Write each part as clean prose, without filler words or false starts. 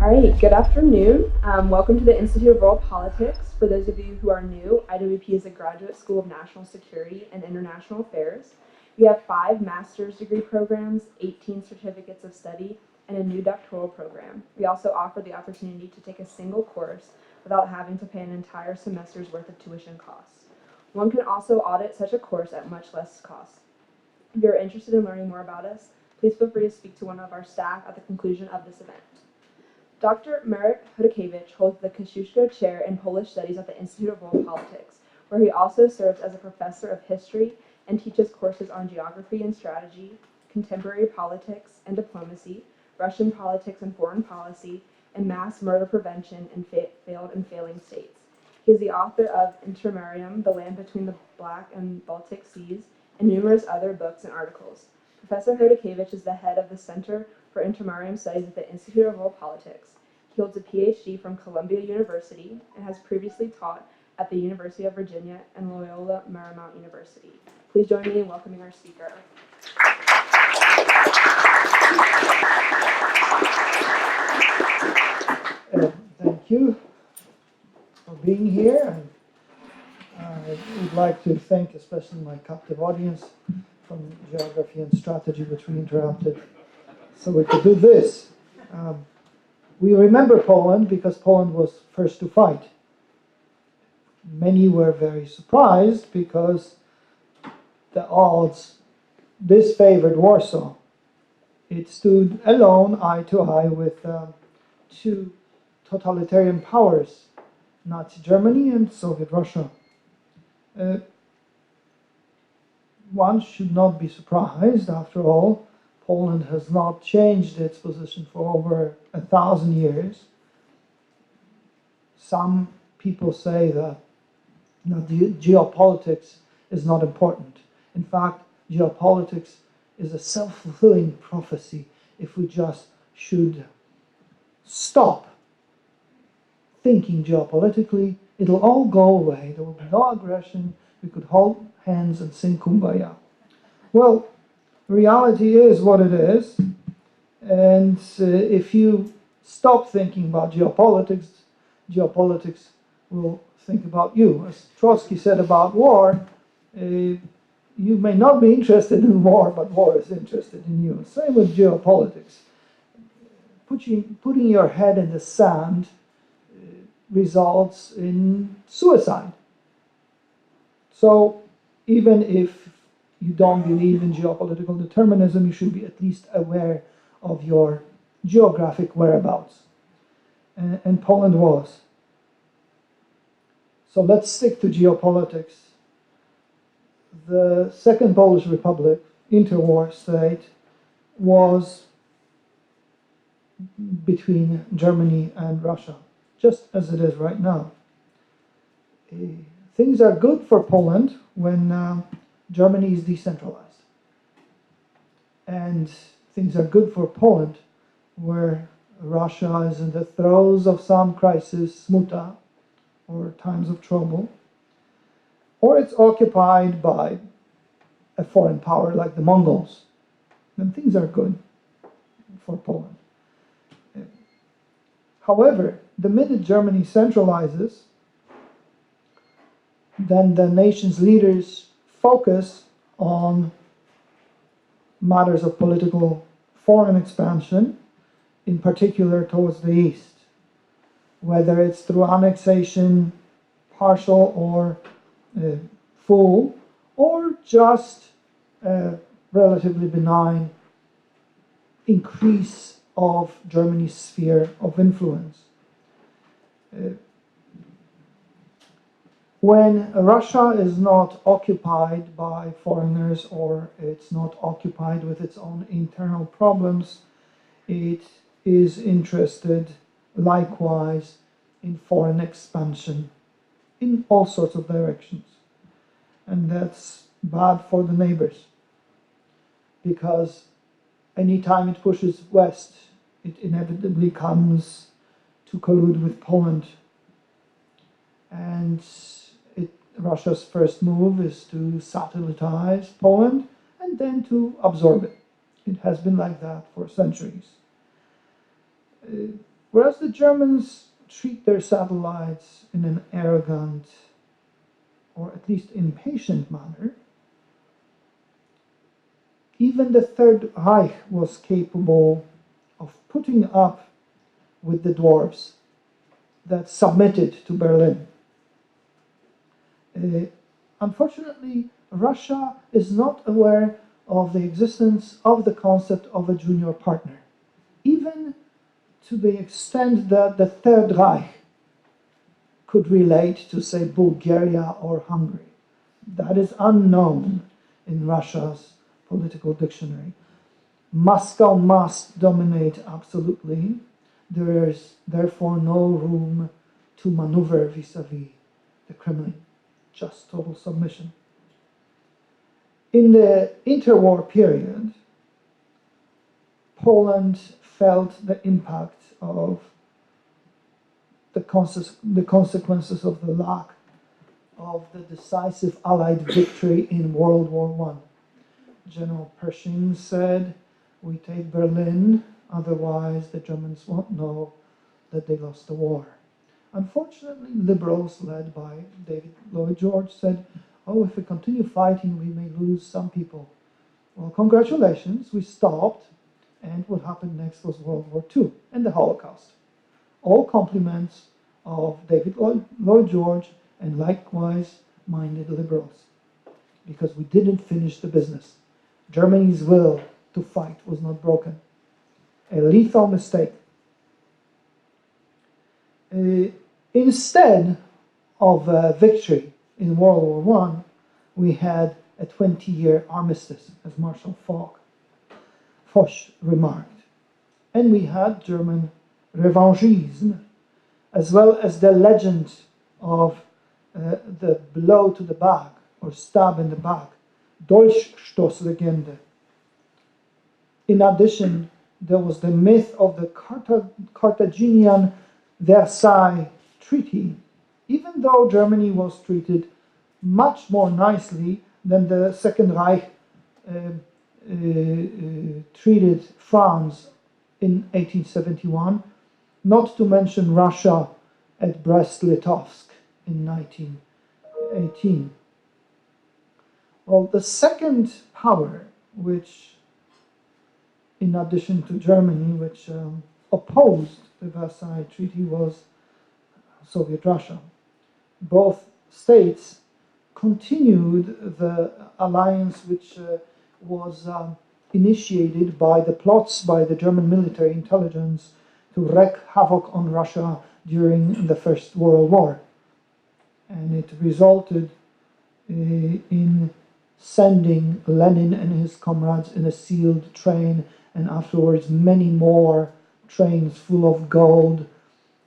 All right, good afternoon. Welcome to the Institute of World Politics. For those of you who are new, IWP is a graduate school of national security and international affairs. We have 5 master's degree programs, 18 certificates of study, and a new doctoral program. We also offer the opportunity to take a single course without having to pay an entire semester's worth of tuition costs. One can also audit such a course at much less cost. If you're interested in learning more about us, please feel free to speak to one of our staff at the conclusion of this event. Dr. Marek Chodakiewicz holds the Kosciuszko Chair in Polish Studies at the Institute of World Politics, where he also serves as a professor of history and teaches courses on geography and strategy, contemporary politics and diplomacy, Russian politics and foreign policy, and mass murder prevention in failed and failing states. He is the author of Intermarium, The Land Between the Black and Baltic Seas, and numerous other books and articles. Professor Chodakiewicz is the head of the Center for Intermarium Studies at the Institute of World Politics. He holds a Ph.D. from Columbia University and has previously taught at the University of Virginia and Loyola Marymount University. Please join me in welcoming our speaker. Thank you for being here. I would like to thank especially my captive audience from Geography and Strategy, which we interrupted so we could do this. We remember Poland because Poland was first to fight. Many were very surprised because the odds disfavored Warsaw. It stood alone, eye to eye, with two totalitarian powers, Nazi Germany and Soviet Russia. One should not be surprised. After all, Poland has not changed its position for over 1,000 years. Some people say that geopolitics is not important. In fact, geopolitics is a self-fulfilling prophecy. If we just should stop thinking geopolitically, it'll all go away. There will be no aggression. We could hold hands and sing Kumbaya. Well, reality is what it is. And if you stop thinking about geopolitics, geopolitics will think about you. As Trotsky said about war, you may not be interested in war, but war is interested in you. Same with geopolitics. Putting your head in the sand results in suicide. So even if you don't believe in geopolitical determinism, you should be at least aware of your geographic whereabouts. And Poland was. So let's stick to geopolitics. The Second Polish Republic, interwar state, was between Germany and Russia, just as it is right now. Things are good for Poland when Germany is decentralized. And things are good for Poland where Russia is in the throes of some crisis, smuta, or times of trouble, or it's occupied by a foreign power like the Mongols. Then things are good for Poland. However, the minute Germany centralizes, then the nation's leaders focus on matters of political foreign expansion, in particular towards the east, whether it's through annexation, partial or full, or just a relatively benign increase of Germany's sphere of influence. When Russia is not occupied by foreigners or it's not occupied with its own internal problems, it is interested likewise in foreign expansion in all sorts of directions. And that's bad for the neighbors, because anytime it pushes west, it inevitably comes to collude with Poland. And Russia's first move is to satellitize Poland and then to absorb it. It has been like that for centuries. Whereas the Germans treat their satellites in an arrogant, or at least impatient manner, even the Third Reich was capable of putting up with the dwarfs that submitted to Berlin. Unfortunately, Russia is not aware of the existence of the concept of a junior partner, even to the extent that the Third Reich could relate to, say, Bulgaria or Hungary. That is unknown in Russia's political dictionary. Moscow must dominate absolutely. There is therefore no room to maneuver vis-a-vis the Kremlin, just total submission. In the interwar period, Poland felt the impact of the consequences of the lack of the decisive Allied victory in World War I. General Pershing said, "We take Berlin, otherwise the Germans won't know that they lost the war." Unfortunately, liberals led by David Lloyd George said, "Oh, if we continue fighting, we may lose some people." Well, congratulations, we stopped, and what happened next was World War II and the Holocaust. All compliments of David Lloyd George and likewise minded liberals, because we didn't finish the business. Germany's will to fight was not broken. A lethal mistake. Instead of a victory in World War I, we had a 20-year armistice, as Marshal Foch remarked. And we had German revanchism, as well as the legend of the blow to the back, or stab in the back, Dolchstoßlegende. In addition, there was the myth of the Carthaginian Versailles Treaty, even though Germany was treated much more nicely than the Second Reich treated France in 1871, not to mention Russia at Brest-Litovsk in 1918. Well, the second power, which, in addition to Germany, which opposed the Versailles Treaty, was Soviet Russia. Both states continued the alliance which was initiated by the plots by the German military intelligence to wreak havoc on Russia during the First World War. And it resulted in sending Lenin and his comrades in a sealed train, and afterwards many more trains full of gold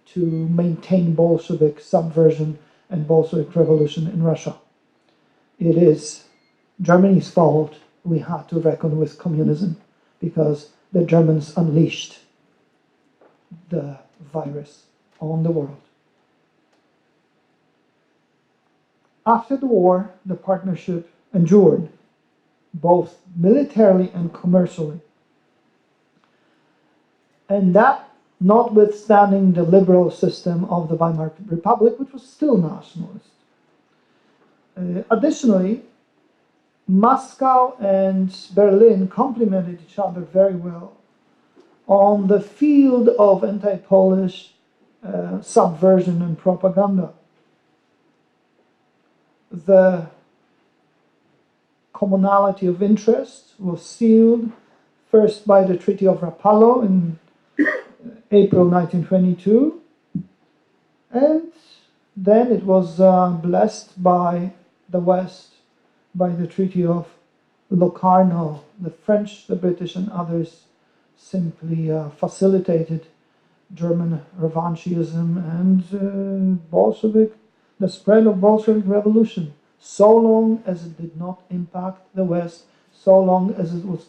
to maintain Bolshevik subversion and Bolshevik revolution in Russia. It is Germany's fault we had to reckon with communism, because the Germans unleashed the virus on the world. After the war, the partnership endured, both militarily and commercially. And that notwithstanding the liberal system of the Weimar Republic, which was still nationalist. Additionally, Moscow and Berlin complemented each other very well on the field of anti-Polish subversion and propaganda. The commonality of interest was sealed first by the Treaty of Rapallo in April 1922, and then it was blessed by the West by the Treaty of Locarno. The French, the British, and others simply facilitated German revanchism and the spread of Bolshevik revolution, so long as it did not impact the West, so long as it was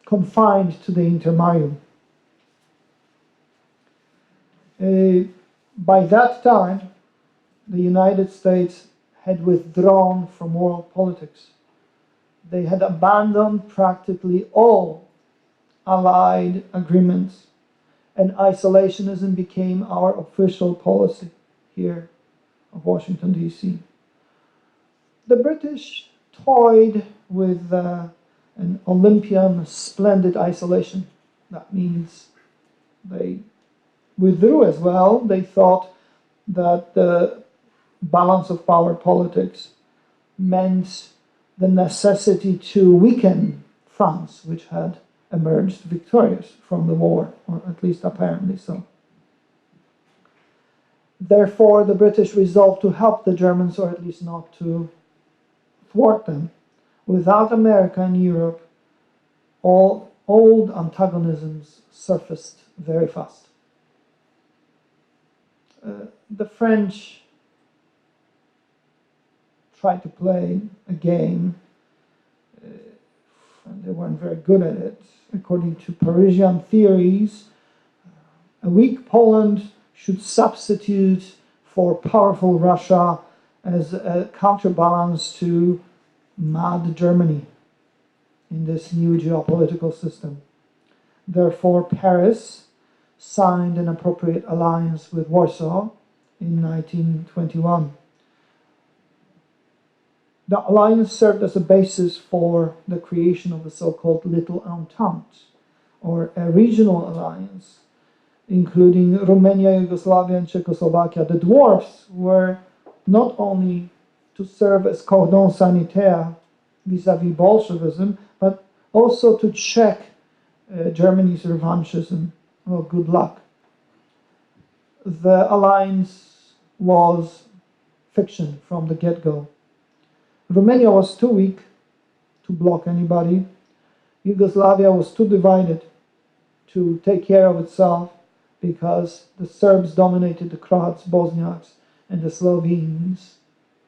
confined to the Intermarium. By that time, the United States had withdrawn from world politics. They had abandoned practically all Allied agreements and isolationism became our official policy here of Washington, D.C. The British toyed with an Olympian splendid isolation. That means they withdrew as well. They thought that the balance of power politics meant the necessity to weaken France, which had emerged victorious from the war, or at least apparently so. Therefore, the British resolved to help the Germans, or at least not to thwart them. Without America and Europe, all old antagonisms surfaced very fast. The French tried to play a game, and they weren't very good at it. According to Parisian theories, a weak Poland should substitute for powerful Russia as a counterbalance to mad Germany in this new geopolitical system. Therefore, Paris signed an appropriate alliance with Warsaw in 1921. The alliance served as a basis for the creation of the so-called Little Entente, or a regional alliance, including Romania, Yugoslavia, and Czechoslovakia. The dwarfs were not only to serve as cordon sanitaire vis-à-vis Bolshevism, but also to check Germany's revanchism. Well, good luck. The alliance was fiction from the get-go. Romania was too weak to block anybody. Yugoslavia was too divided to take care of itself because the Serbs dominated the Croats, Bosniaks, and the Slovenes,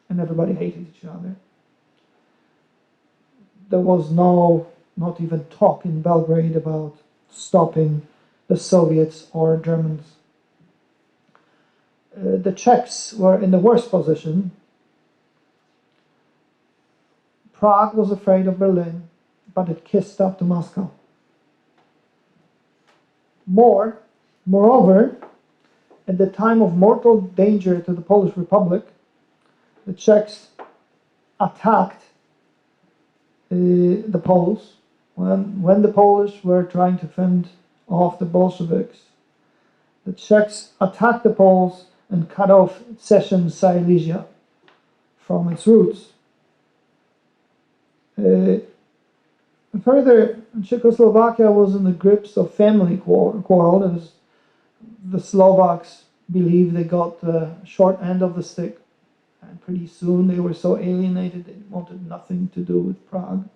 and everybody hated each other. There was not even talk in Belgrade about stopping the Soviets or Germans. The Czechs were in the worst position. Prague was afraid of Berlin, but it kissed up to Moscow. Moreover, at the time of mortal danger to the Polish Republic, the Czechs attacked the Poles when the Polish were trying to fend off the Bolsheviks. The Czechs attacked the Poles and cut off Cession Silesia from its roots. Further, Czechoslovakia was in the grips of family quarrel, as the Slovaks believed they got the short end of the stick, and pretty soon they were so alienated they wanted nothing to do with Prague.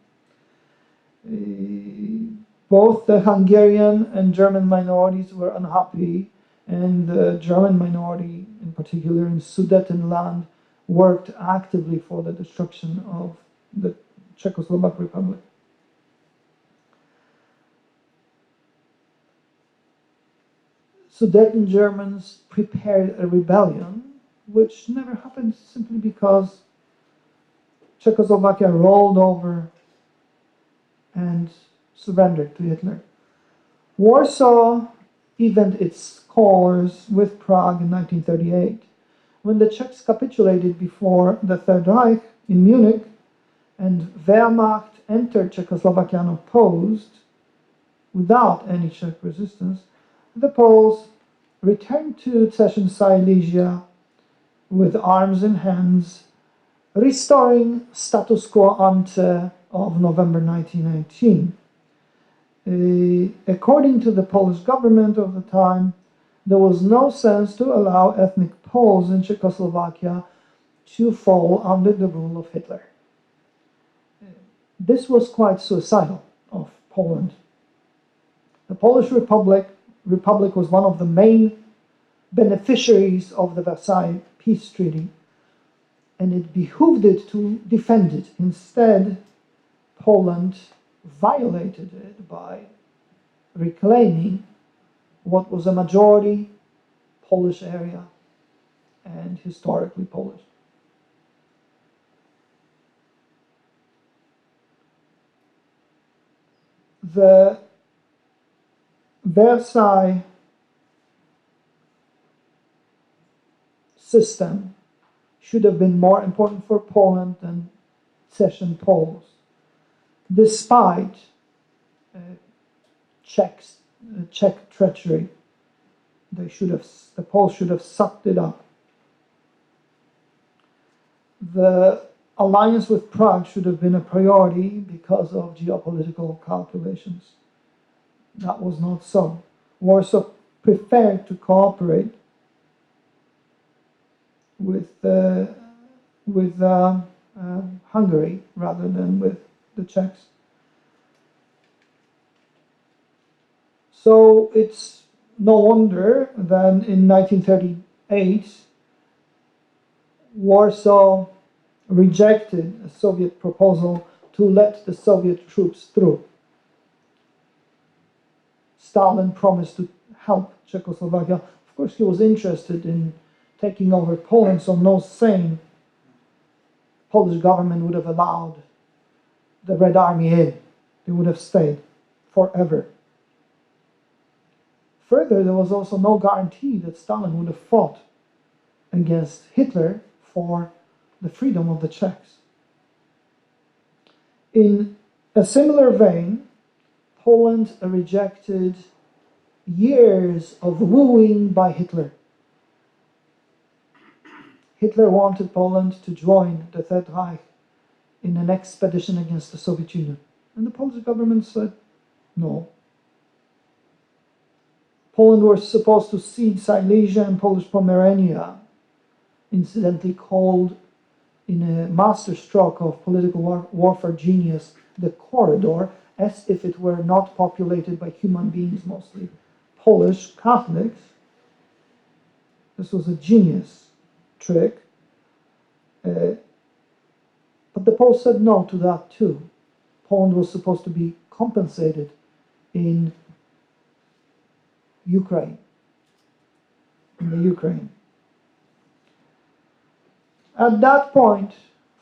Both the Hungarian and German minorities were unhappy, and the German minority, in particular in Sudetenland, worked actively for the destruction of the Czechoslovak Republic. Sudeten Germans prepared a rebellion, which never happened simply because Czechoslovakia rolled over and surrendered to Hitler. Warsaw evened its scores with Prague in 1938. When the Czechs capitulated before the Third Reich in Munich and Wehrmacht entered Czechoslovakia unopposed, without any Czech resistance, the Poles returned to Cession Silesia with arms in hands, restoring status quo ante of November 1918. According to the Polish government of the time, there was no sense to allow ethnic Poles in Czechoslovakia to fall under the rule of Hitler. This was quite suicidal of Poland. The Polish Republic was one of the main beneficiaries of the Versailles Peace Treaty, and it behooved it to defend it. Instead, Poland violated it by reclaiming what was a majority Polish area and historically Polish. The Versailles system should have been more important for Poland than cession Poles, despite Czech treachery. The Poles should have sucked it up. The alliance with Prague should have been a priority because of geopolitical calculations. That was not so. Warsaw preferred to cooperate with Hungary rather than with the Czechs. So it's no wonder that in 1938 Warsaw rejected a Soviet proposal to let the Soviet troops through. Stalin promised to help Czechoslovakia. Of course, he was interested in taking over Poland, so no sane Polish government would have allowed the Red Army in. They would have stayed forever. Further, there was also no guarantee that Stalin would have fought against Hitler for the freedom of the Czechs. In a similar vein, Poland rejected years of wooing by Hitler. Hitler wanted Poland to join the Third Reich in an expedition against the Soviet Union. And the Polish government said no. Poland was supposed to cede Silesia and Polish Pomerania, incidentally called in a masterstroke of political warfare genius the corridor, as if it were not populated by human beings, mostly Polish Catholics. This was a genius trick. But the Poles said no to that too. Poland was supposed to be compensated in Ukraine. In the Ukraine. At that point,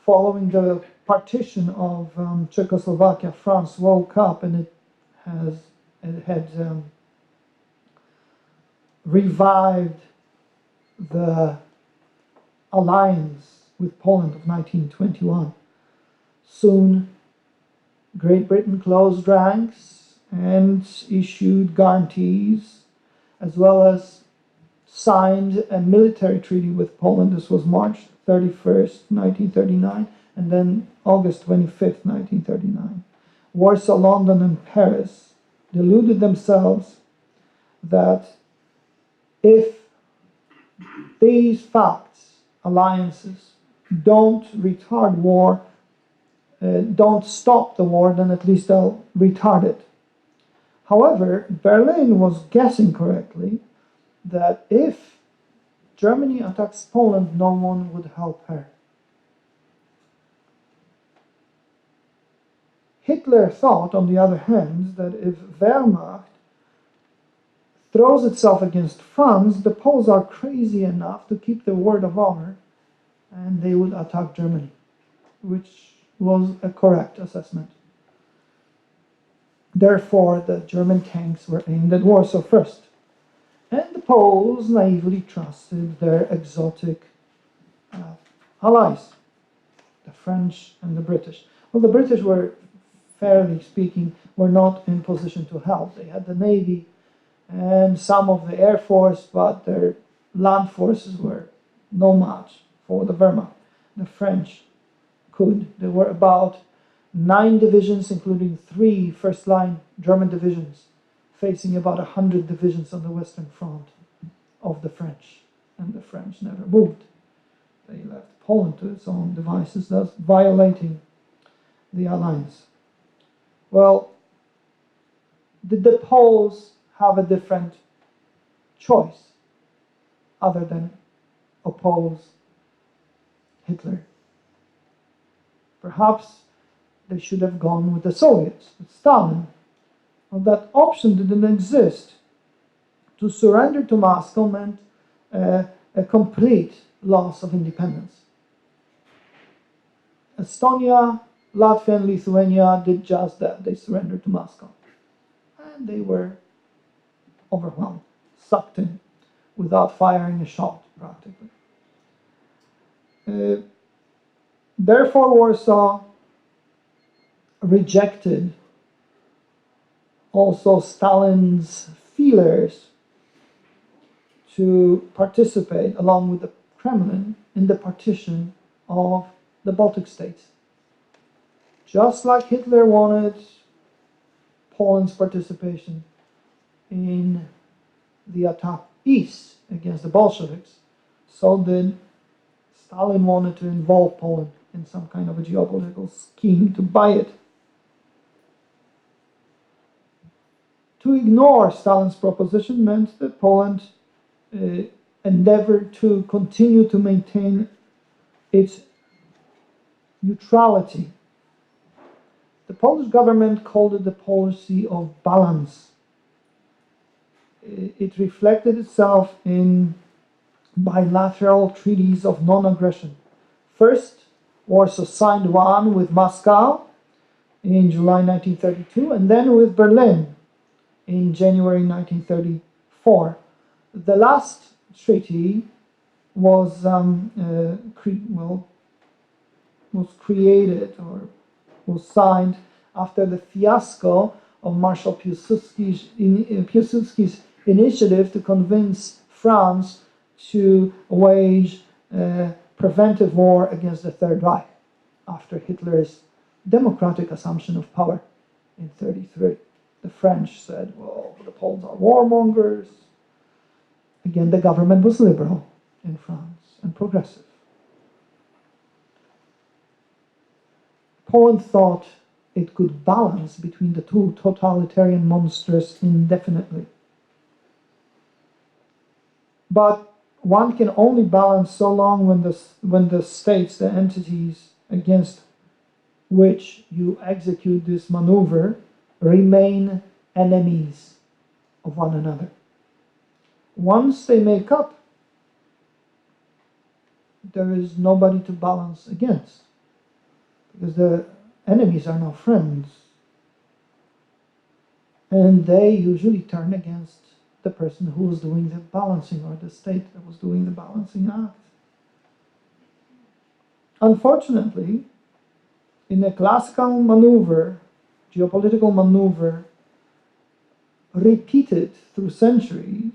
following the partition of Czechoslovakia, France woke up and it had revived the alliance with Poland of 1921. Soon, Great Britain closed ranks and issued guarantees, as well as signed a military treaty with Poland. This was March 31st, 1939, and then August 25th, 1939. Warsaw, London, and Paris deluded themselves that if these facts, alliances, don't retard war, don't stop the war, then at least they'll retard it. However, Berlin was guessing correctly that if Germany attacks Poland, no one would help her. Hitler thought, on the other hand, that if Wehrmacht throws itself against France, the Poles are crazy enough to keep their word of honor, and they would attack Germany, which was a correct assessment. Therefore, the German tanks were aimed at Warsaw first, and the Poles naively trusted their exotic allies, the French and the British. Well, the British were, fairly speaking, were not in position to help. They had the Navy and some of the Air Force, but their land forces were no match for the Wehrmacht. The French could. There were about 9 divisions, including 3 first-line German divisions, facing about 100 divisions on the Western Front of the French. And the French never moved. They left Poland to its own devices, thus violating the alliance. Well, did the Poles have a different choice other than oppose Hitler? Perhaps they should have gone with the Soviets, with Stalin. Well, that option didn't exist. To surrender to Moscow meant a complete loss of independence. Estonia, Latvia, and Lithuania did just that. They surrendered to Moscow. And they were overwhelmed, sucked in, without firing a shot, practically. Therefore, Warsaw rejected also Stalin's feelers to participate, along with the Kremlin, in the partition of the Baltic states. Just like Hitler wanted Poland's participation in the attack east against the Bolsheviks, so did Stalin wanted to involve Poland in some kind of a geopolitical scheme to buy it. To ignore Stalin's proposition meant that Poland endeavored to continue to maintain its neutrality. The Polish government called it the policy of balance. It reflected itself in bilateral treaties of non-aggression. First, Warsaw signed one with Moscow in July 1932, and then with Berlin in January 1934. The last treaty was created or was signed after the fiasco of Marshal Piłsudski's initiative to convince France to wage preventive war against the Third Reich after Hitler's democratic assumption of power in 1933. The French said, well, the Poles are warmongers. Again, the government was liberal in France and progressive. Poland thought it could balance between the two totalitarian monsters indefinitely. But one can only balance so long when the states, the entities against which you execute this maneuver, remain enemies of one another. Once they make up, there is nobody to balance against, because the enemies are now friends, and they usually turn against the person who was doing the balancing, or the state that was doing the balancing act. Unfortunately, in a classical maneuver, geopolitical maneuver, repeated through centuries,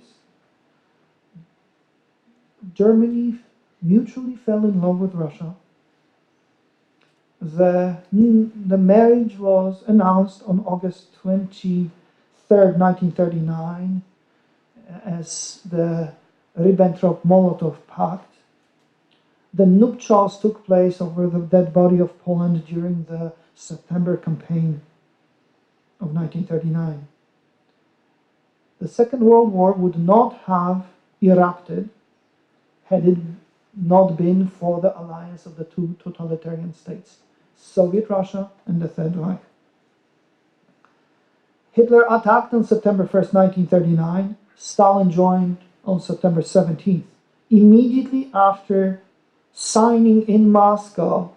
Germany mutually fell in love with Russia. The marriage was announced on August 23rd, 1939, as the Ribbentrop-Molotov Pact. The nuptials took place over the dead body of Poland during the September campaign of 1939. The Second World War would not have erupted had it not been for the alliance of the two totalitarian states, Soviet Russia and the Third Reich. Hitler attacked on September 1st, 1939. Stalin joined on September 17th, immediately after signing in Moscow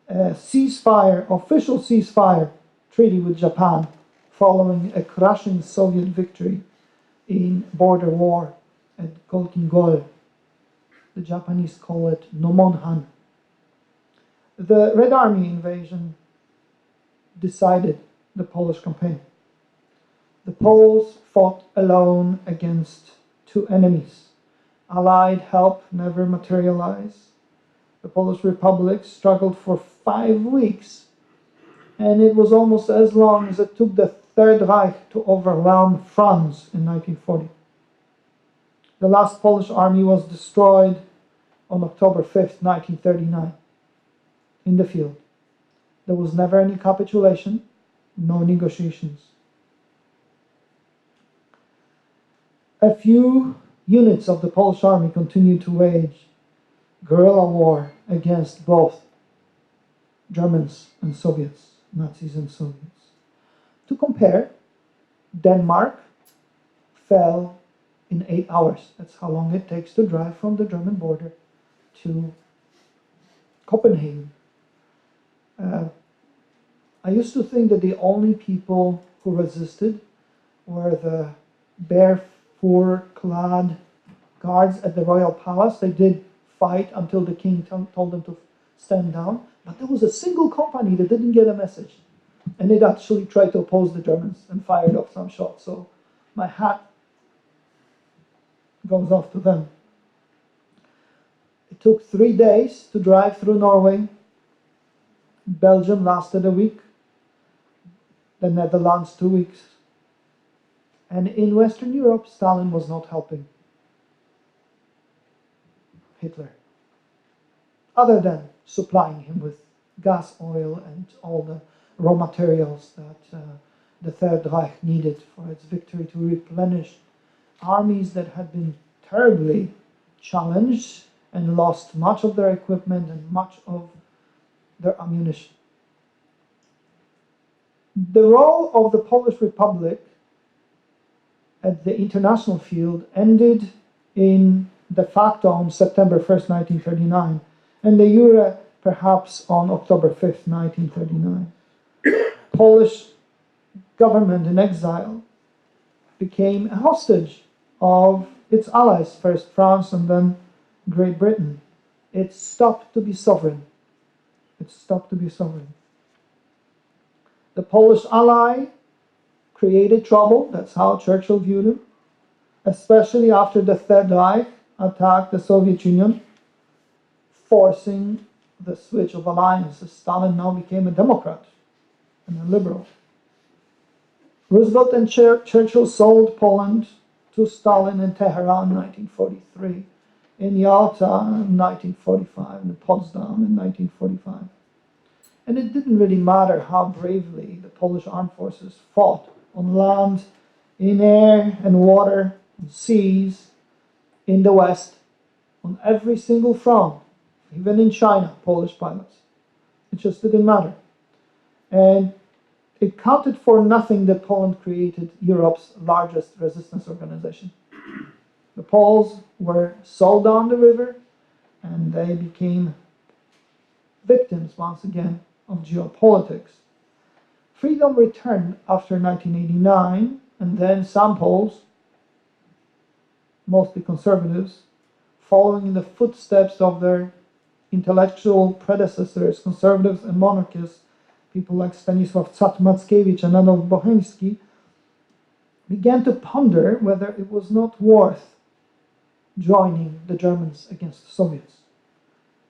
a official ceasefire treaty with Japan, following a crushing Soviet victory in border war at Golkin Gol. The Japanese call it Nomonhan. The Red Army invasion decided the Polish campaign. The Poles fought alone against two enemies. Allied help never materialized. The Polish Republic struggled for 5 weeks, and it was almost as long as it took the Third Reich to overwhelm France in 1940. The last Polish army was destroyed on October 5th, 1939, in the field. There was never any capitulation, no negotiations. A few units of the Polish army continued to wage guerrilla war against both Germans and Soviets, Nazis and Soviets. To compare, Denmark fell in 8 hours. That's how long it takes to drive from the German border to Copenhagen. I used to think that the only people who resisted were the bare fur-clad guards at the Royal Palace. They did fight until the king told them to stand down. But there was a single company that didn't get a message. And it actually tried to oppose the Germans and fired off some shots. So my hat goes off to them. It took 3 days to drive through Norway. Belgium lasted a week. The Netherlands 2 weeks. And in Western Europe, Stalin was not helping Hitler, other than supplying him with gas, oil, and all the raw materials that the Third Reich needed for its victory to replenish armies that had been terribly challenged and lost much of their equipment and much of their ammunition. The role of the Polish Republic at the international field ended in de facto on September 1st, 1939, and de jure perhaps on October 5th, 1939. Polish government in exile became a hostage of its allies, first France and then Great Britain. It stopped to be sovereign. It stopped to be sovereign. The Polish ally created trouble, that's how Churchill viewed him, especially after the Third Reich attacked the Soviet Union, forcing the switch of alliances. Stalin now became a Democrat and a liberal. Roosevelt and Churchill sold Poland to Stalin in Tehran in 1943, in Yalta in 1945, and in Potsdam in 1945. And it didn't really matter how bravely the Polish armed forces fought on land, in air and water, on seas, in the West, on every single front, even in China, Polish pilots. It just didn't matter. And it counted for nothing that Poland created Europe's largest resistance organization. The Poles were sold down the river, and they became victims, once again, of geopolitics. Freedom returned after 1989, and then some Poles, mostly conservatives, following in the footsteps of their intellectual predecessors, conservatives and monarchists, people like Stanisław Mackiewicz and Adolf Bocheński, began to ponder whether it was not worth joining the Germans against the Soviets.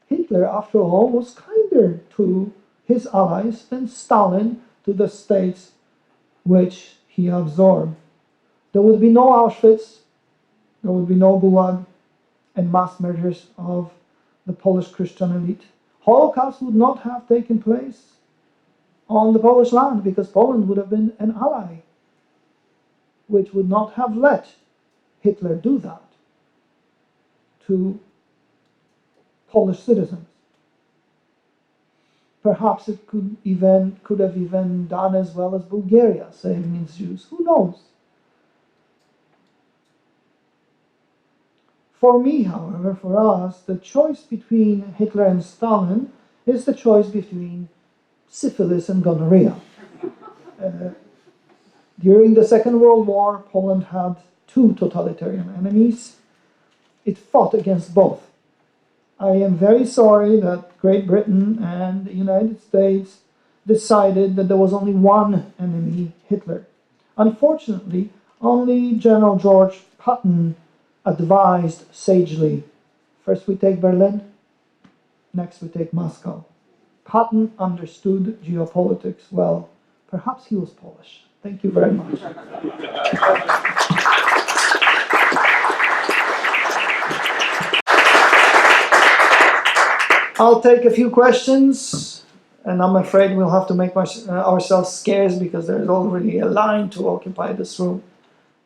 Hitler, after all, was kinder to his allies than Stalin to the states which he absorbed. There would be no Auschwitz, there would be no Gulag and mass murders of the Polish Christian elite. Holocaust would not have taken place on the Polish land because Poland would have been an ally, which would not have let Hitler do that to Polish citizens. Perhaps it could have even done as well as Bulgaria, saving its Jews. Who knows? For me, however, for us, the choice between Hitler and Stalin is the choice between syphilis and gonorrhea. During the Second World War, Poland had two totalitarian enemies. It fought against both. I am very sorry that Great Britain and the United States decided that there was only one enemy, Hitler. Unfortunately, only General George Patton advised sagely, first we take Berlin, next we take Moscow. Patton understood geopolitics well. Perhaps he was Polish. Thank you very much. I'll take a few questions, and I'm afraid we'll have to make ourselves scarce because there's already a line to occupy this room.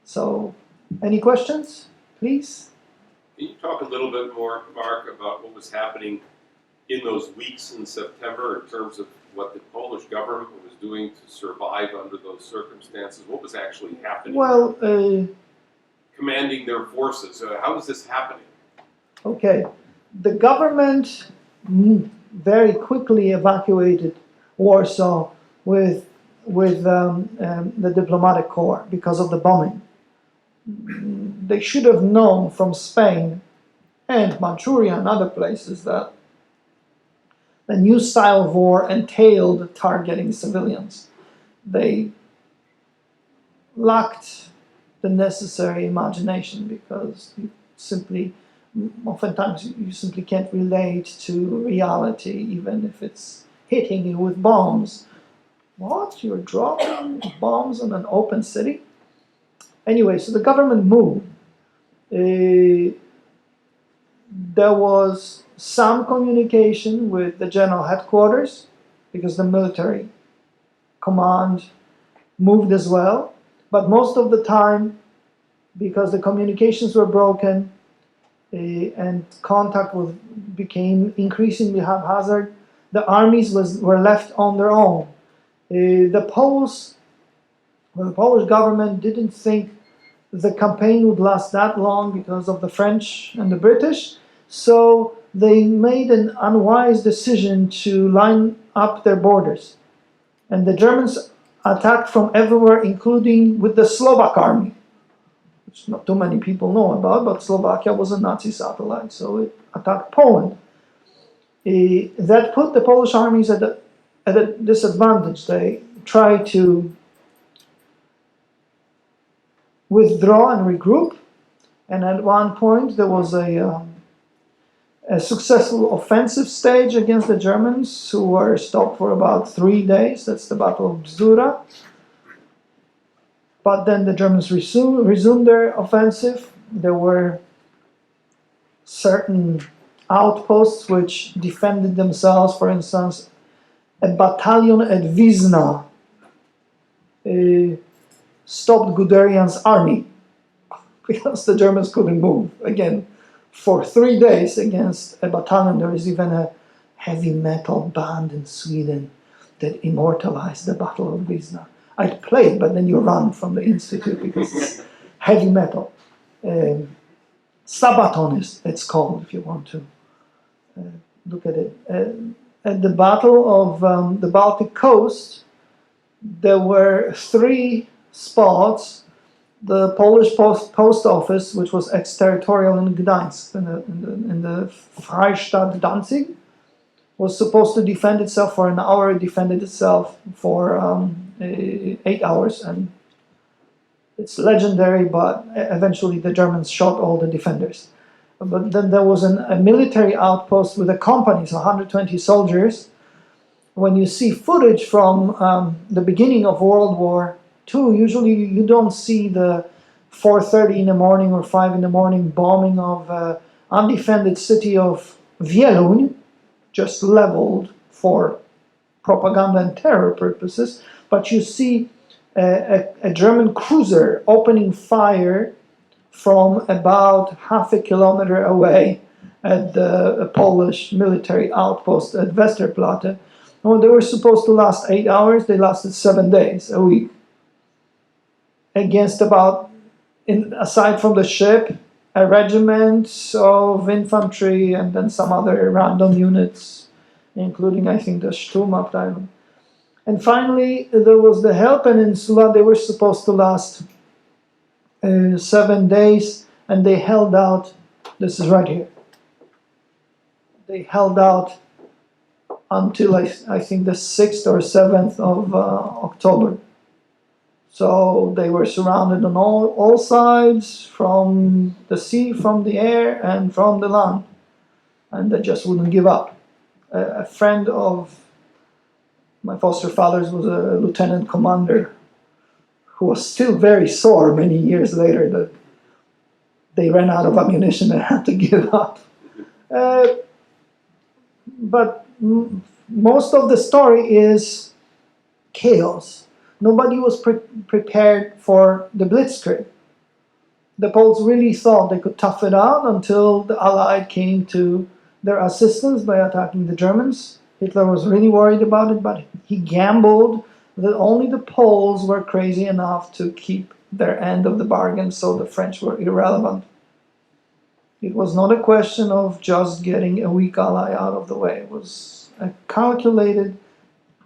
So, any questions, please? Can you talk a little bit more, Mark, about what was happening in those weeks in September in terms of what the Polish government was doing to survive under those circumstances? What was actually happening? Well, commanding their forces. How was this happening? Okay. The government very quickly evacuated Warsaw with the diplomatic corps because of the bombing. They should have known from Spain and Manchuria and other places, that the new style of war entailed targeting civilians. They lacked the necessary imagination because oftentimes you simply can't relate to reality, even if it's hitting you with bombs. What? You're dropping bombs on an open city? Anyway, so the government moved. There was some communication with the general headquarters because the military command moved as well. But most of the time, because the communications were broken and contact became increasingly haphazard, the armies were left on their own. The Polish government didn't think the campaign would last that long because of the French and the British, so they made an unwise decision to line up their borders. And the Germans attacked from everywhere, including with the Slovak army, which not too many people know about, but Slovakia was a Nazi satellite, so it attacked Poland. That put the Polish armies at a disadvantage. They tried to withdraw and regroup, and at one point there was a successful offensive stage against the Germans, who were stopped for about 3 days. That's the Battle of Bzdura. But then the Germans resumed their offensive. There were certain outposts which defended themselves. For instance, a battalion at Wisna stopped Guderian's army because the Germans couldn't move. Again, for 3 days against a battalion. There is even a heavy metal band in Sweden that immortalized the Battle of Wisna. I'd play it, but then you run from the institute because it's heavy metal. Sabaton it's called, if you want to look at it. At the Battle of the Baltic coast, there were 3 spots. The Polish post office, which was ex-territorial in Gdańsk, in the Freistaat Danzig, was supposed to defend itself for an hour. It defended itself for 8 hours, and it's legendary, but eventually the Germans shot all the defenders. But then there was a military outpost with a company, so 120 soldiers. When you see footage from the beginning of World War II, usually you don't see the 4:30 in the morning or 5 in the morning bombing of undefended city of Wieluń, just leveled for propaganda and terror purposes, but you see a German cruiser opening fire from about half a kilometer away at the Polish military outpost at Westerplatte. Well, they were supposed to last 8 hours. They lasted 7 days, a week, against aside from the ship, a regiment of infantry and then some other random units, including, I think, the Sturmabteilung. And finally, there was the Hel Peninsula. They were supposed to last 7 days, and they held out. This is right here. They held out until I think the 6th or 7th of October. So they were surrounded on all sides, from the sea, from the air, and from the land. And they just wouldn't give up. A friend of my foster father's was a lieutenant commander who was still very sore many years later that they ran out of ammunition and had to give up. But most of the story is chaos. Nobody was prepared for the blitzkrieg. The Poles really thought they could tough it out until the Allied came to their assistance by attacking the Germans. Hitler was really worried about it, but he gambled that only the Poles were crazy enough to keep their end of the bargain, so the French were irrelevant. It was not a question of just getting a weak ally out of the way. It was a calculated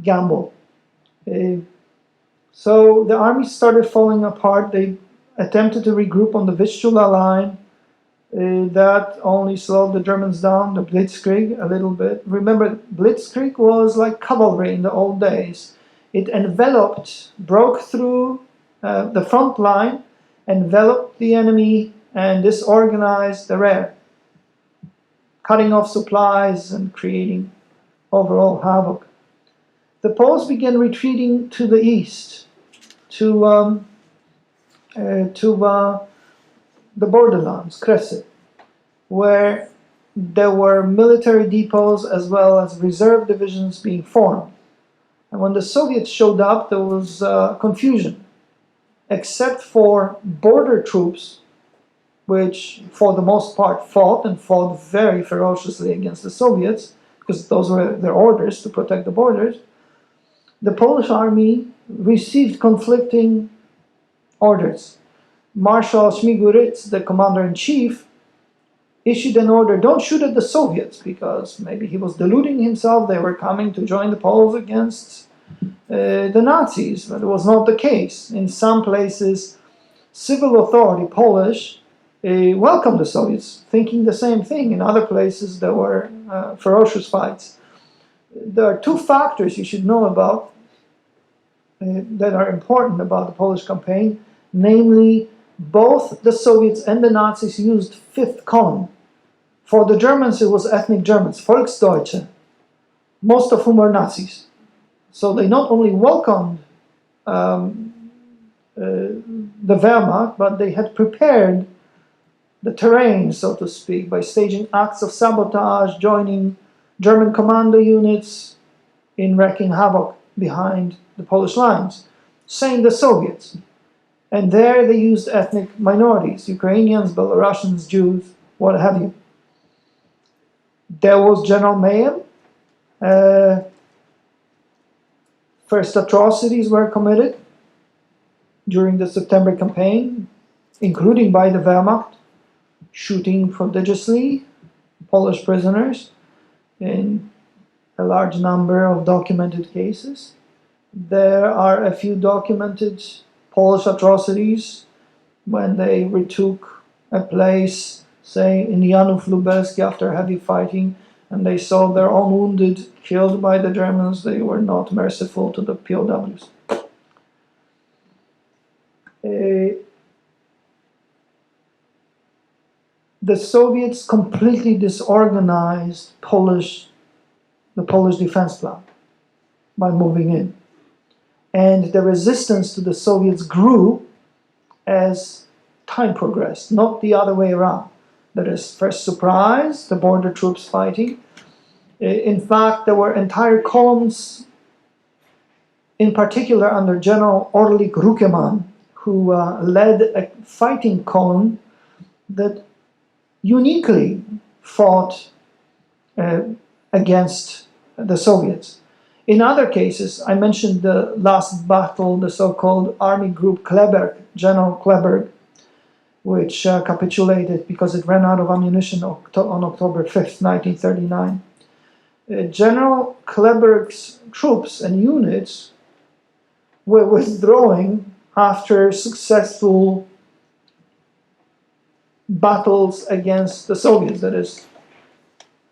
gamble. So the army started falling apart. They attempted to regroup on the Vistula line. That only slowed the Germans down, the Blitzkrieg, a little bit. Remember, Blitzkrieg was like cavalry in the old days. It enveloped, broke through the front line, enveloped the enemy, and disorganized the rear, cutting off supplies and creating overall havoc. The Poles began retreating to the east, to the borderlands, Kresy, where there were military depots as well as reserve divisions being formed. And when the Soviets showed up, there was confusion, except for border troops, which for the most part fought and fought very ferociously against the Soviets, because those were their orders to protect the borders. The Polish army received conflicting orders. Marshal Śmigły-Rydz, the commander-in-chief, issued an order, don't shoot at the Soviets, because maybe he was deluding himself, they were coming to join the Poles against the Nazis, but it was not the case. In some places, civil authority, Polish, welcomed the Soviets, thinking the same thing. In other places, there were ferocious fights. There are two factors you should know about that are important about the Polish campaign, namely, both the Soviets and the Nazis used fifth column. For the Germans, it was ethnic Germans, Volksdeutsche, most of whom were Nazis. So they not only welcomed the Wehrmacht, but they had prepared the terrain, so to speak, by staging acts of sabotage, joining German commando units in wreaking havoc behind the Polish lines. Same the Soviets. And there they used ethnic minorities, Ukrainians, Belarusians, Jews, what have you. There was general mayhem. First atrocities were committed during the September campaign, including by the Wehrmacht, shooting prodigiously Polish prisoners in a large number of documented cases. There are a few documented Polish atrocities when they retook a place, say in Janów Lubelski, after heavy fighting, and they saw their own wounded killed by the Germans. They were not merciful to the POWs. The Soviets completely disorganized the Polish defense plan by moving in. And the resistance to the Soviets grew as time progressed, not the other way around. That is, first surprise, the border troops fighting. In fact, there were entire columns, in particular under General Orlik Rukeman, who led a fighting column that uniquely fought against the Soviets. In other cases, I mentioned the last battle, the so-called Army Group Kleberg, General Kleberg, which capitulated because it ran out of ammunition on October 5th, 1939. General Kleberg's troops and units were withdrawing after successful battles against the Soviets. That is,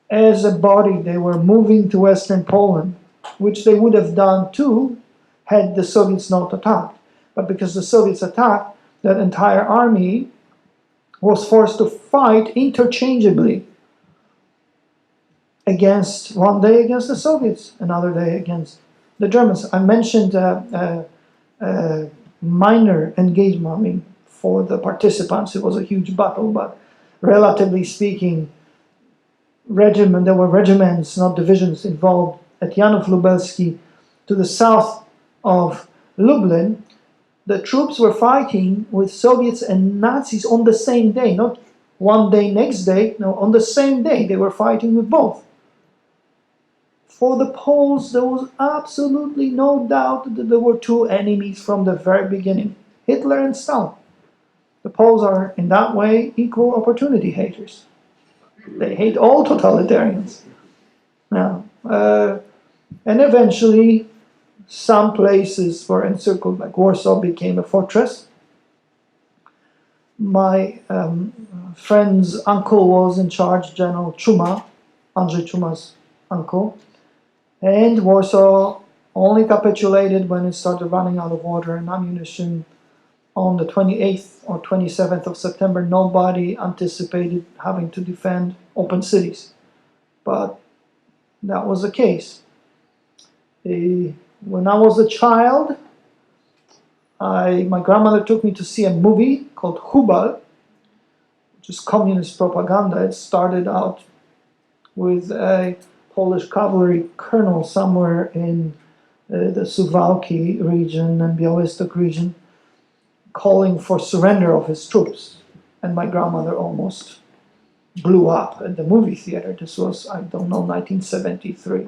as a body, they were moving to Western Poland, which they would have done too had the Soviets not attacked. But because the Soviets attacked, that entire army was forced to fight interchangeably one day against the Soviets, another day against the Germans. I mentioned minor engagement. I mean, for the participants, it was a huge battle, but relatively speaking, there were regiments, not divisions, involved at Janów Lubelski to the south of Lublin. The troops were fighting with Soviets and Nazis on the same day, not one day, next day, no, on the same day they were fighting with both. For the Poles, there was absolutely no doubt that there were two enemies from the very beginning, Hitler and Stalin. The Poles are, in that way, equal opportunity haters. They hate all totalitarians. Now, and eventually, some places were encircled, like Warsaw became a fortress. my friend's uncle was in charge, General Chuma, Andrzej Chuma's uncle, and Warsaw only capitulated when it started running out of water and ammunition on the 28th or 27th of September. Nobody anticipated having to defend open cities, but that was the case. When I was a child, my grandmother took me to see a movie called Hubal, which is communist propaganda. It started out with a Polish cavalry colonel somewhere in the Suwałki region and Białystok region, calling for surrender of his troops. And my grandmother almost blew up at the movie theater. This was, 1973.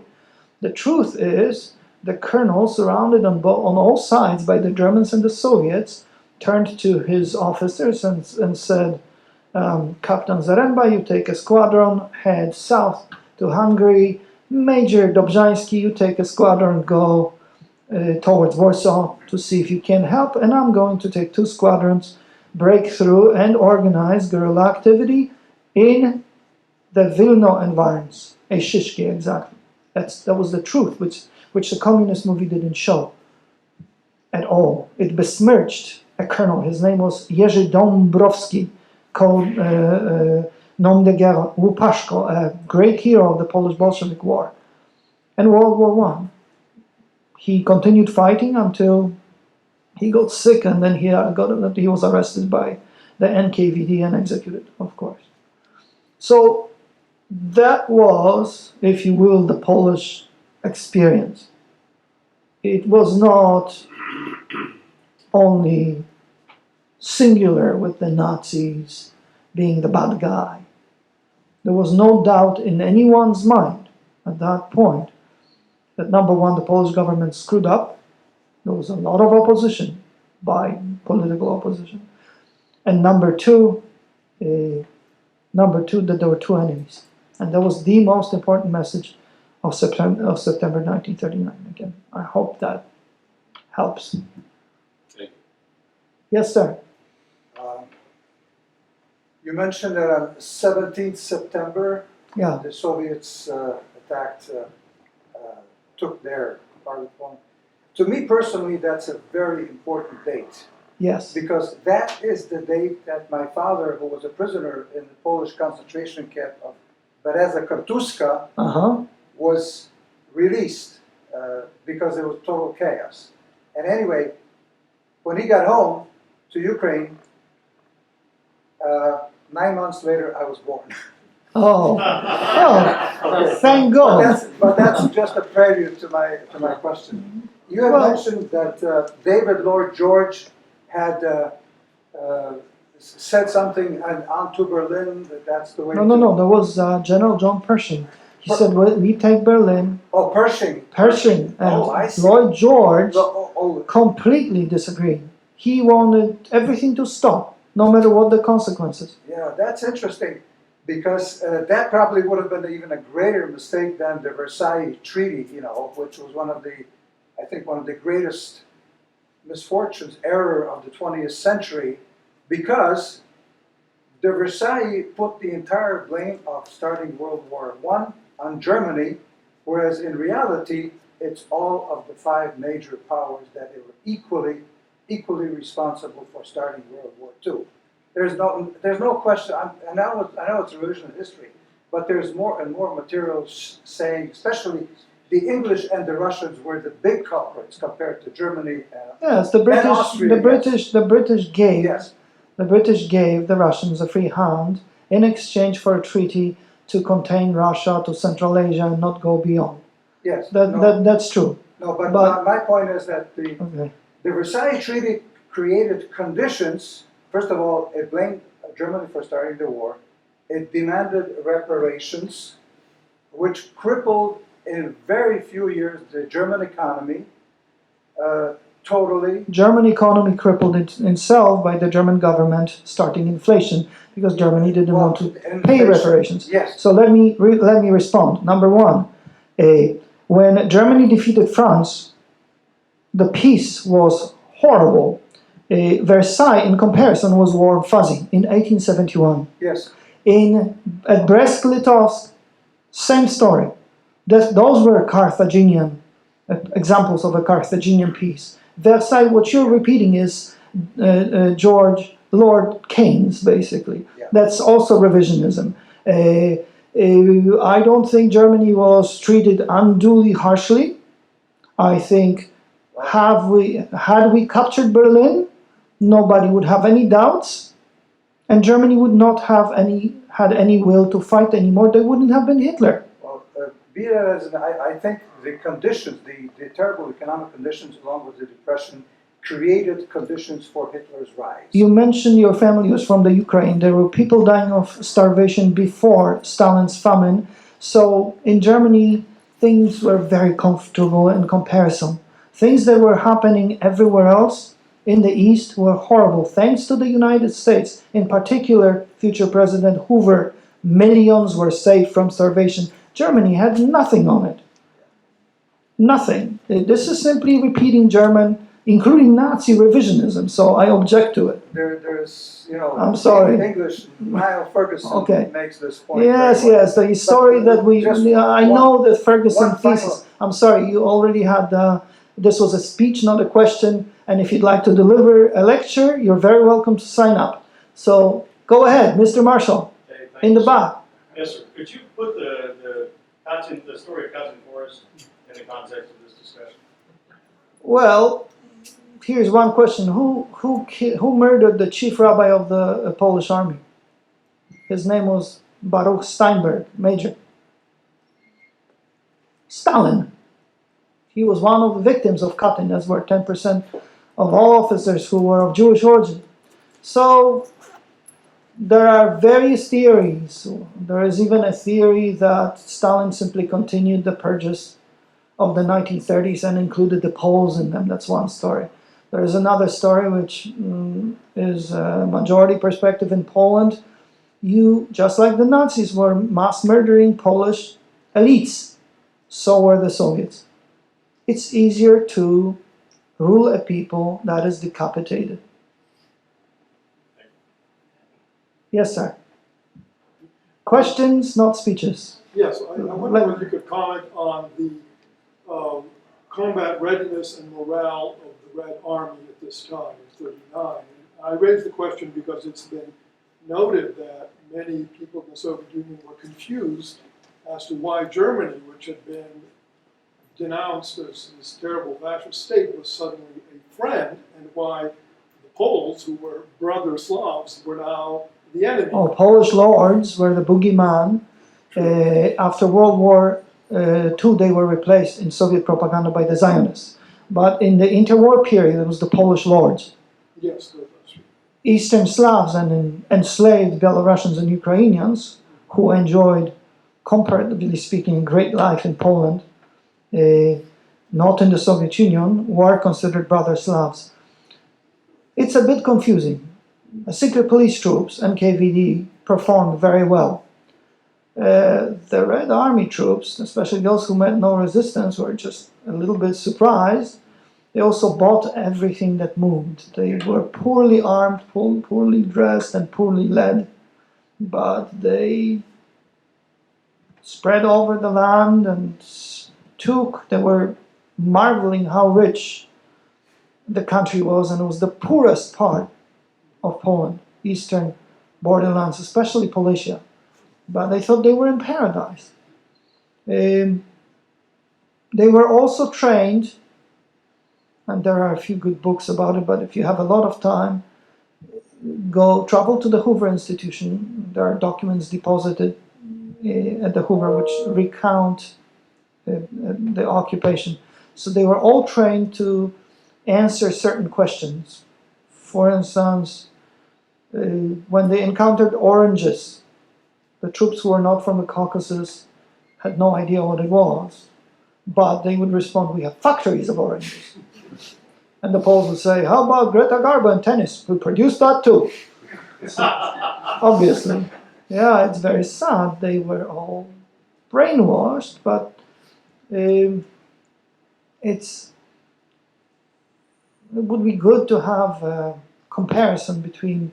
The truth is, the colonel, surrounded on all sides by the Germans and the Soviets, turned to his officers and said, Captain Zaremba, you take a squadron, head south to Hungary. Major Dobrzański, you take a squadron, go towards Warsaw to see if you can help, and I'm going to take 2 squadrons, break through and organize guerrilla activity in the Wilno environs, a Szyszki exactly. That was the truth, which the communist movie didn't show at all. It besmirched a colonel. His name was Jerzy Dąbrowski, called nom de guerre Łupaszko, a great hero of the Polish Bolshevik War and World War I. He continued fighting until he got sick, and then he was arrested by the NKVD and executed, of course. So that was, if you will, the Polish experience. It was not only singular with the Nazis being the bad guy. There was no doubt in anyone's mind at that point that, number one, the Polish government screwed up. There was a lot of opposition, by political opposition. And number two, that there were 2 enemies. And that was the most important message of September 1939. Again, I hope that helps. Thank you. Yes, sir. You mentioned that on 17th September, Yeah. the Soviets took their part of the point. To me personally, that's a very important date, Yes. because that is the date that my father, who was a prisoner in the Polish concentration camp of Bereza Kartuska, was released because there was total chaos. And anyway, when he got home to Ukraine, 9 months later, I was born. Oh, Okay. thank God. But that's just a prelude to my question. You had mentioned that David Lloyd George had said something onto Berlin, that's the way. No. There was General John Pershing. He said, well, we take Berlin. Oh, Pershing. Pershing. And I see. Lloyd George Oh. completely disagreed. He wanted everything to stop, no matter what the consequences. Yeah, that's interesting, because that probably would have been even a greater mistake than the Versailles Treaty, which was one of the greatest misfortunes, error of the 20th century, because the Versailles put the entire blame of starting World War I on Germany, whereas in reality, it's all of the 5 major powers that they were equally responsible for starting World War II. There's no question. I know it's a revisionist history, but there's more and more materials saying, especially the English and the Russians were the big culprits compared to Germany. Yes, the British. And Austria, The British gave. Yes. The British gave the Russians a free hand in exchange for a treaty to contain Russia to Central Asia and not go beyond. Yes. That's true. No, but my point is that the Versailles Treaty created conditions. First of all, it blamed Germany for starting the war. It demanded reparations, which crippled in very few years the German economy totally. German economy crippled itself by the German government starting inflation because Germany didn't want to pay reparations. Yes. So let me respond. Number one, when Germany defeated France, the peace was horrible. Versailles, in comparison, was warm fuzzy in 1871. Yes. At Brest-Litovsk, same story. Those were Carthaginian examples of a Carthaginian peace. Versailles, what you're repeating is Lord Keynes, basically. Yeah. That's also revisionism. I don't think Germany was treated unduly harshly. I think had we captured Berlin, nobody would have any doubts, and Germany would not have had any will to fight anymore. They wouldn't have been Hitler. Well, be that as I think the conditions, the terrible economic conditions, along with the depression, created conditions for Hitler's rise. You mentioned your family was from the Ukraine. There were people dying of starvation before Stalin's famine. So in Germany, things were very comfortable in comparison. Things that were happening everywhere else in the East were horrible. Thanks to the United States, in particular, future President Hoover, millions were saved from starvation. Germany had nothing on it. Nothing. This is simply repeating German, including Nazi revisionism, so I object to it. There's, I'm sorry. in English, Niall Ferguson Okay. makes this point. Yes, very well. yes, the story that I know the Ferguson one final- thesis. I'm sorry, you already had, this was a speech, not a question, and if you'd like to deliver a lecture, you're very welcome to sign up. So, go ahead, Mr. Marshall, Okay, thank in you, the sir. back. Yes, sir. Could you put the story of Cousin Forrest in the context of this discussion? Well, here's one question. Who murdered the chief rabbi of the Polish army? His name was Baruch Steinberg, Major. Stalin. He was one of the victims of Katyn, as were 10% of all officers who were of Jewish origin. So, there are various theories. There is even a theory that Stalin simply continued the purges of the 1930s and included the Poles in them. That's one story. There is another story which is a majority perspective in Poland. Just like the Nazis were mass murdering Polish elites, so were the Soviets. It's easier to rule a people that is decapitated. Yes, sir. Questions, not speeches. Yes, I wonder if you could comment on the combat readiness and morale of the Red Army at this time in '39. I raise the question because it's been noted that many people in the Soviet Union were confused as to why Germany, which had been denounced as this terrible fascist state, was suddenly a friend, and why the Poles, who were brother Slavs, were now the enemy. Oh, Polish lords were the boogeyman. After World War II, they were replaced in Soviet propaganda by the Zionists. But in the interwar period, it was the Polish lords. Yes, that's true. Eastern Slavs and enslaved Belarusians and Ukrainians who enjoyed, comparatively speaking, great life in Poland, not in the Soviet Union, were considered brother Slavs. It's a bit confusing. Secret police troops, NKVD, performed very well. The Red Army troops, especially those who met no resistance, were just a little bit surprised. They also bought everything that moved. They were poorly armed, poorly dressed, and poorly led, but they spread over the land and they were marveling how rich the country was, and it was the poorest part of Poland, eastern borderlands, especially Policia. But they thought they were in paradise. They were also trained, and there are a few good books about it, but if you have a lot of time, travel to the Hoover Institution. There are documents deposited at the Hoover which recount the occupation. So they were all trained to answer certain questions. For instance, when they encountered oranges, the troops who were not from the Caucasus had no idea what it was, but they would respond, "We have factories of oranges." And the Poles would say, "How about Greta Garbo and tennis? We produce that too." So, obviously. Yeah, it's very sad. They were all brainwashed, but it would be good to have a comparison between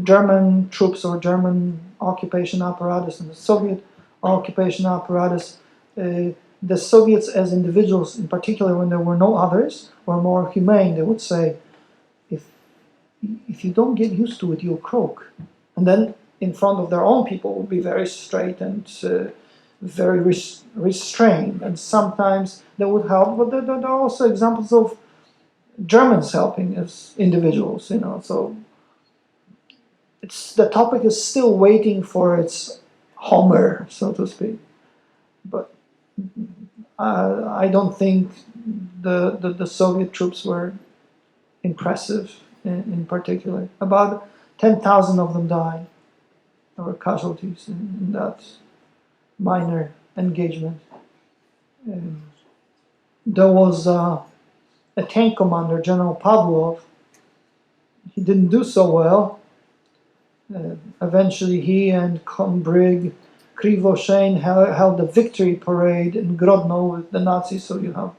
German troops or German occupation apparatus and the Soviet occupation apparatus. The Soviets as individuals, in particular when there were no others, were more humane. They would say, if you don't get used to it, you'll croak. And then in front of their own people would be very straight and very restrained. And sometimes they would help, but there are also examples of Germans helping as individuals, so the topic is still waiting for its Homer, so to speak. But I don't think the Soviet troops were impressive in particular. About 10,000 of them died, or casualties in that minor engagement. There was a tank commander, General Pavlov. He didn't do so well. Eventually he and Brig Krivoshein held a victory parade in Grodno with the Nazis, so you have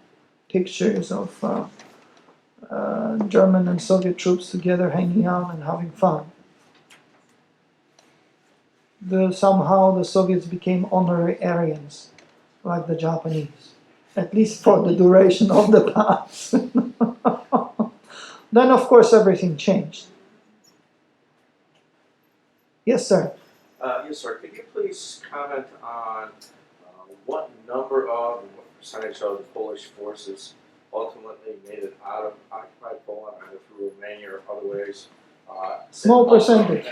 pictures of German and Soviet troops together hanging out and having fun. Somehow the Soviets became honorary Aryans, like the Japanese, at least for the duration of the past. Then, of course, everything changed. Yes, sir. Yes, sir. Could you please comment on what number of and what percentage of the Polish forces ultimately made it out of occupied Poland, either through Romania or other ways? Small percentage.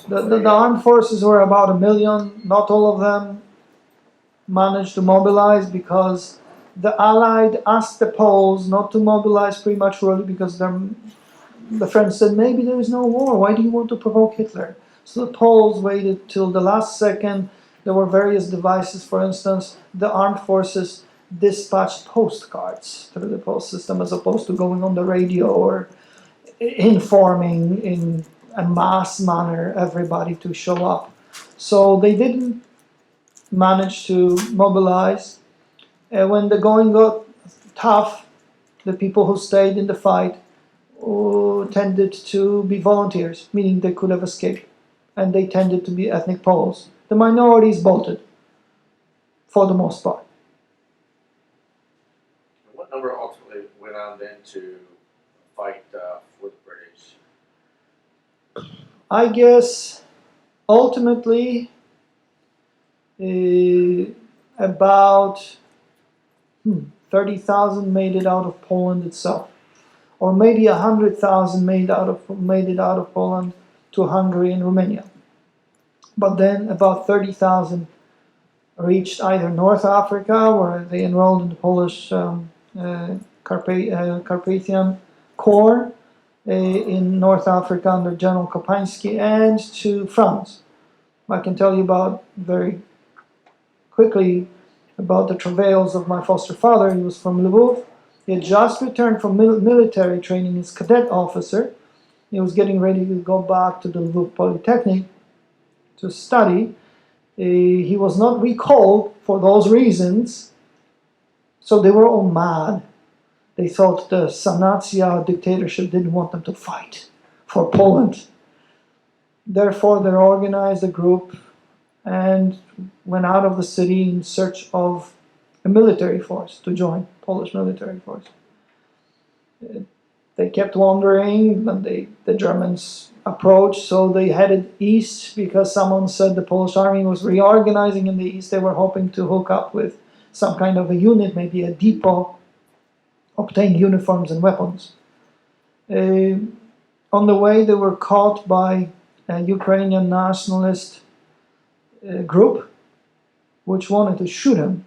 The armed forces were about 1 million. Not all of them managed to mobilize because the Allied asked the Poles not to mobilize prematurely because the French said, maybe there is no war. Why do you want to provoke Hitler? So the Poles waited till the last second. There were various devices. For instance, the armed forces dispatched postcards through the post system as opposed to going on the radio or informing in a mass manner everybody to show up. So they didn't manage to mobilize. When the going got tough, the people who stayed in the fight tended to be volunteers, meaning they could have escaped. And they tended to be ethnic Poles. The minorities bolted, for the most part. And what number ultimately went on then to fight for the British? I guess ultimately about 30,000 made it out of Poland itself, or maybe 100,000 made it out of Poland to Hungary and Romania. But then about 30,000 reached either North Africa, where they enrolled in the Polish Carpathian Corps in North Africa under General Kopański, and to France. I can tell you very quickly about the travails of my foster father. He was from Lvov. He had just returned from military training as cadet officer. He was getting ready to go back to the Lvov Polytechnic to study. He was not recalled for those reasons, so they were all mad. They thought the Sanacja dictatorship didn't want them to fight for Poland. Therefore, they organized a group and went out of the city in search of a military force to join, Polish military force. They kept wandering, and the Germans approached, so they headed east because someone said the Polish army was reorganizing in the east. They were hoping to hook up with some kind of a unit, maybe a depot, obtain uniforms and weapons. On the way, they were caught by a Ukrainian nationalist group which wanted to shoot him,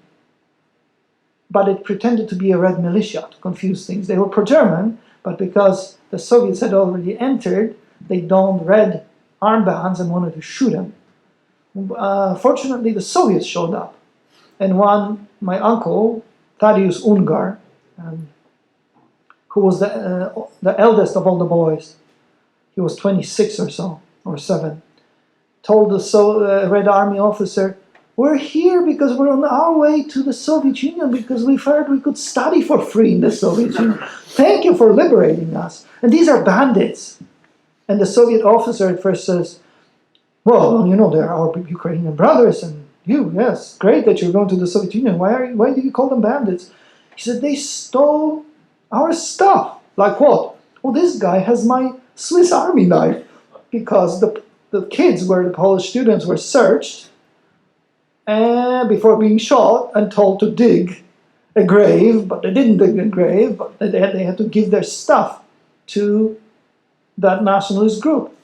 but it pretended to be a red militia to confuse things. They were pro-German, but because the Soviets had already entered, they donned red armbands and wanted to shoot him. Fortunately, the Soviets showed up, and my uncle, Thaddeus Ungar, who was the eldest of all the boys, he was 26 or so, or 7, told the Red Army officer, We're here because we're on our way to the Soviet Union because we've heard we could study for free in the Soviet Union. Thank you for liberating us. And these are bandits. And the Soviet officer at first says, well, you know, they're our Ukrainian brothers, and you, yes, great that you're going to the Soviet Union. Why do you call them bandits? He said, they stole our stuff. Like what? Well, this guy has my Swiss Army knife. Because the kids, where the Polish students were searched, and before being shot and told to dig a grave, but they didn't dig a grave, but they had to give their stuff to that nationalist group.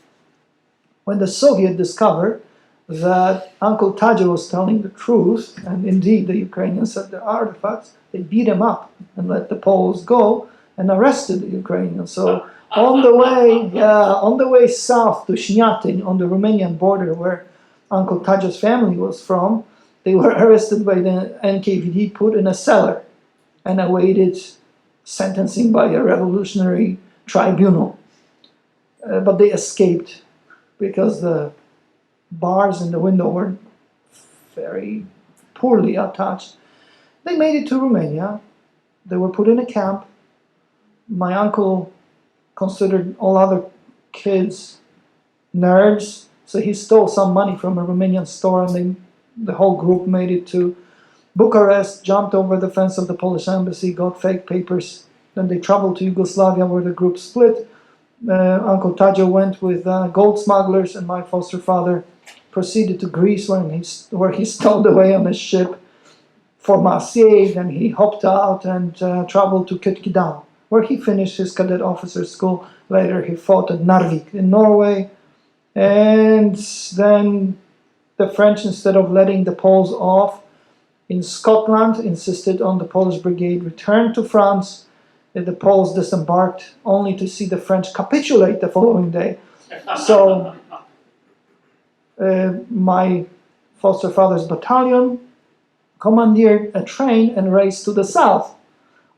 When the Soviet discovered that Uncle Tadeusz was telling the truth, and indeed the Ukrainians had their artifacts, they beat him up and let the Poles go and arrested the Ukrainians. So on the way south to Śniatyn, on the Romanian border where Uncle Tadeusz's family was from, they were arrested by the NKVD, put in a cellar, and awaited sentencing by a revolutionary tribunal. But they escaped because the bars in the window were very poorly attached. They made it to Romania. They were put in a camp. My uncle considered all other kids nerds, so he stole some money from a Romanian store, and the whole group made it to Bucharest, jumped over the fence of the Polish embassy, got fake papers. Then they traveled to Yugoslavia, where the group split. Uncle Tadeusz went with gold smugglers, and my foster father proceeded to Greece, where he stowed away on a ship for Marseille. Then he hopped out and traveled to Kytkedal, where he finished his cadet officer school. Later he fought at Narvik in Norway. And then the French, instead of letting the Poles off in Scotland, insisted on the Polish brigade return to France. The Poles disembarked only to see the French capitulate the following day. So my foster father's battalion commandeered a train and raced to the south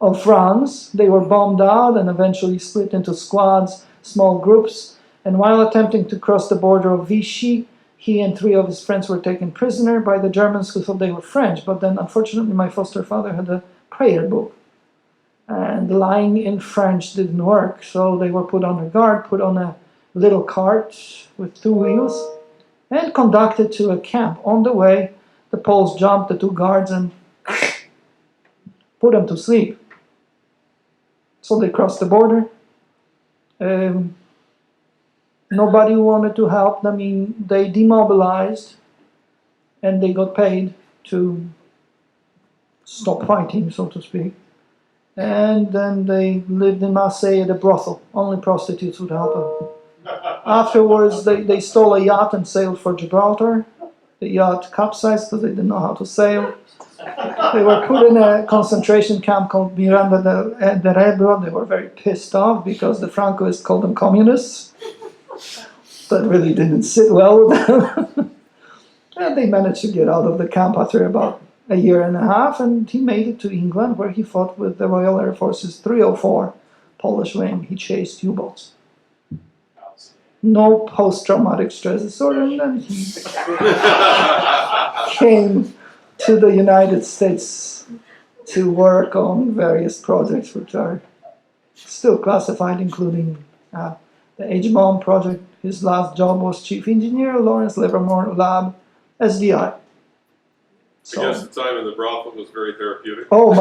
of France. They were bombed out and eventually split into squads, small groups. And while attempting to cross the border of Vichy, he and 3 of his friends were taken prisoner by the Germans, who thought they were French. But then, unfortunately, my foster father had a prayer book. And lying in French didn't work, so they were put on guard, put on a little cart with 2 wheels, and conducted to a camp. On the way, the Poles jumped the 2 guards and put them to sleep. So they crossed the border. Nobody wanted to help them. I mean, they demobilized, and they got paid to stop fighting, so to speak. And then they lived in Marseille at a brothel. Only prostitutes would help them. Afterwards, they stole a yacht and sailed for Gibraltar. The yacht capsized because they didn't know how to sail. They were put in a concentration camp called Miranda del Ebro. They were very pissed off because the Francoists called them communists. That really didn't sit well with them. And they managed to get out of the camp after about a year and a half, and he made it to England, where he fought with the Royal Air Force's 304 Polish wing. He chased U-boats. No post-traumatic stress disorder, and then he came to the United States to work on various projects which are still classified, including the H-bomb project. His last job was chief engineer, Lawrence Livermore Lab, SDI. So, I guess the time in the brothel was very therapeutic. Oh,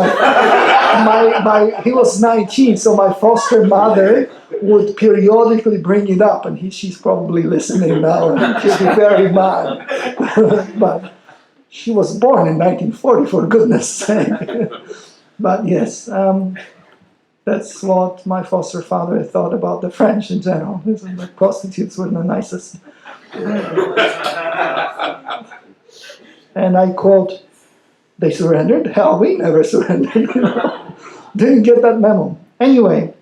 he was 19, so my foster mother would periodically bring it up, and she's probably listening now, and she'll be very mad. But she was born in 1940, for goodness sake. But yes, that's what my foster father thought about the French in general. The prostitutes were the nicest. And I quote, "They surrendered? Hell, we never surrendered." Didn't get that memo. Anyway,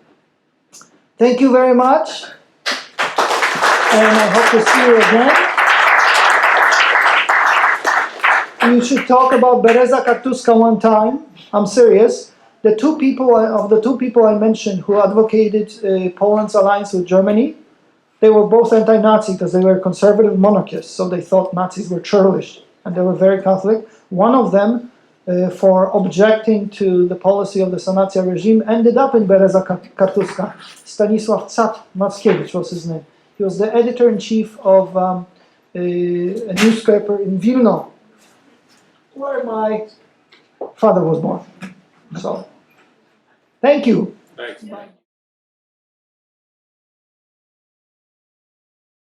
thank you very much. And I hope to see you again. You should talk about Bereza Kartuska one time. I'm serious. The two people I mentioned who advocated Poland's alliance with Germany, they were both anti-Nazi because they were conservative monarchists, so they thought Nazis were churlish. and they were very Catholic. One of them, for objecting to the policy of the Sanacja regime, ended up in Bereza Kartuska. Stanisław Mackiewicz was his name. He was the editor-in-chief of a newspaper in Wilno, where my father was born. So, thank you. Thanks. Bye.